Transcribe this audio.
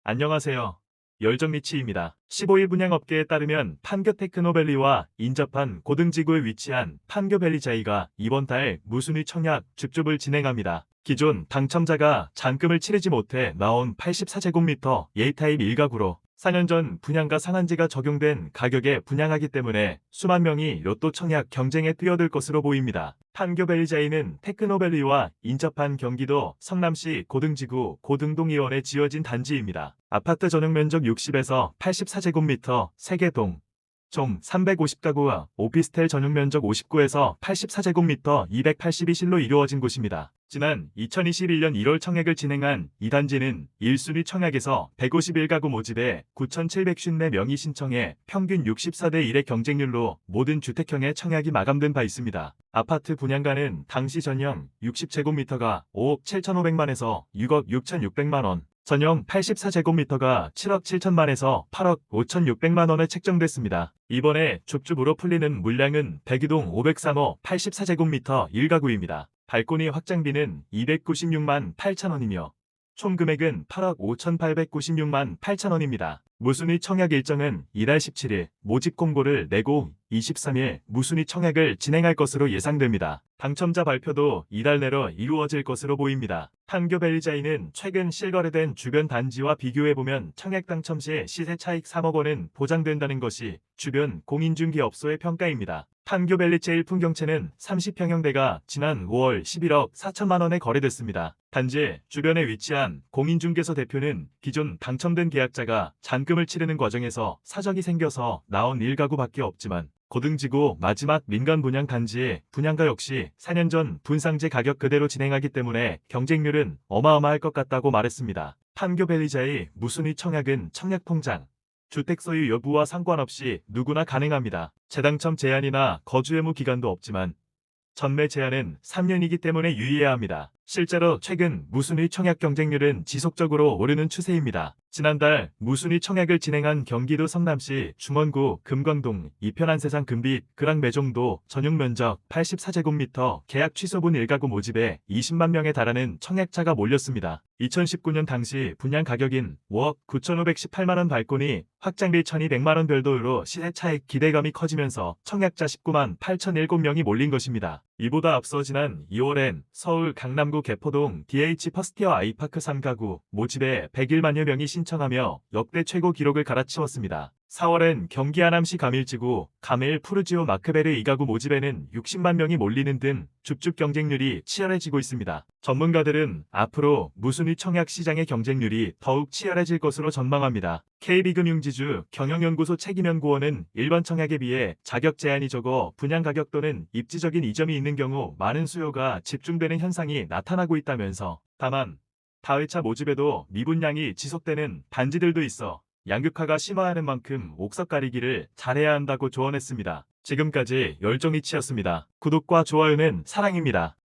안녕하세요. 열정리치입니다. 15일 분양업계에 따르면 판교 테크노밸리와 인접한 고등지구에 위치한 판교밸리자이가 이번 달 무순위 청약 줍줍을 진행합니다. 기존 당첨자가 잔금을 치르지 못해 나온 84제곱미터 A타입 1가구로 4년 전 분양가 상한제가 적용된 가격에 분양하기 때문에 수만 명이 로또 청약 경쟁에 뛰어들 것으로 보입니다. 판교밸리자이는 테크노밸리와 인접한 경기도 성남시 고등지구 고등동이원에 지어진 단지입니다. 아파트 전용 면적 60에서 84제곱미터 3개 총 350가구와 오피스텔 전용 면적 59에서 84제곱미터 282실로 이루어진 곳입니다. 지난 2021년 1월 청약을 진행한 이 단지는 1순위 청약에서 151가구 모집에 9,754명이 신청해 평균 64대 1의 경쟁률로 모든 주택형의 청약이 마감된 바 있습니다. 아파트 분양가는 당시 전용 60제곱미터가 5억 7,500만에서 6억 6,600만원, 전용 84제곱미터가 7억 7천만에서 8억 5,600만원에 책정됐습니다. 이번에 줍줍으로 풀리는 물량은 백이동 503호 84제곱미터 1가구입니다. 발코니 확장비는 296만 8천원이며 총 금액은 8억 5,896만 8천원입니다. 무순위 청약 일정은 이달 17일 모집 공고를 내고 23일 무순위 청약을 진행할 것으로 예상됩니다. 당첨자 발표도 이달 내로 이루어질 것으로 보입니다. 판교밸리자이는 최근 실거래된 주변 단지와 비교해보면 청약 당첨 시 시세 차익 3억 원은 보장된다는 것이 주변 공인중개업소의 평가입니다. 판교밸리자이 풍경채는 30평형대가 지난 5월 11억 4천만 원에 거래됐습니다. 단지 주변에 위치한 공인중개소 대표는 기존 당첨된 계약자가 잔금을 치르는 과정에서 사정이 생겨서 나온 1가구밖에 없지만 고등지구 마지막 민간 분양 단지의 분양가 역시 4년 전 분상제 가격 그대로 진행하기 때문에 경쟁률은 어마어마할 것 같다고 말했습니다. 판교밸리자이 무순위 청약은 청약통장, 주택 소유 여부와 상관없이 누구나 가능합니다. 재당첨 제한이나 거주 의무 기간도 없지만 전매 제한은 3년이기 때문에 유의해야 합니다. 실제로 최근 무순위 청약 경쟁률은 지속적으로 오르는 추세입니다. 지난달 무순위 청약을 진행한 경기도 성남시 중원구 금광동 이편한세상 금빛 그랑매종도 전용 면적 84제곱미터 계약 취소분 1가구 모집에 20만 명에 달하는 청약자가 몰렸습니다. 2019년 당시 분양 가격인 5억 9,518만원 발코니 확장비 1,200만원 별도로 시세 차익 기대감이 커지면서 청약자 19만 8,007명이 몰린 것입니다. 이보다 앞서 지난 2월엔 서울 강남구 개포동 DH 퍼스티어 아이파크 3가구 모집에 101만여 명이 신청하며 역대 최고 기록을 갈아치웠습니다. 4월엔 경기 하남시 가밀지구 가밀 푸르지오 마크베르 2가구 모집에는 60만 명이 몰리는 등 줍줍 경쟁률이 치열해지고 있습니다. 전문가들은 앞으로 무순위 청약 시장의 경쟁률이 더욱 치열해질 것으로 전망합니다. KB금융지주 경영연구소 책임연구원은 일반 청약에 비해 자격 제한이 적어 분양 가격 또는 입지적인 이점이 있는 경우 많은 수요가 집중되는 현상이 나타나고 있다면서 다만 다회차 모집에도 미분양이 지속되는 단지들도 있어 양극화가 심화하는 만큼 옥석 가리기를 잘해야 한다고 조언했습니다. 지금까지 열정리치였습니다. 구독과 좋아요는 사랑입니다.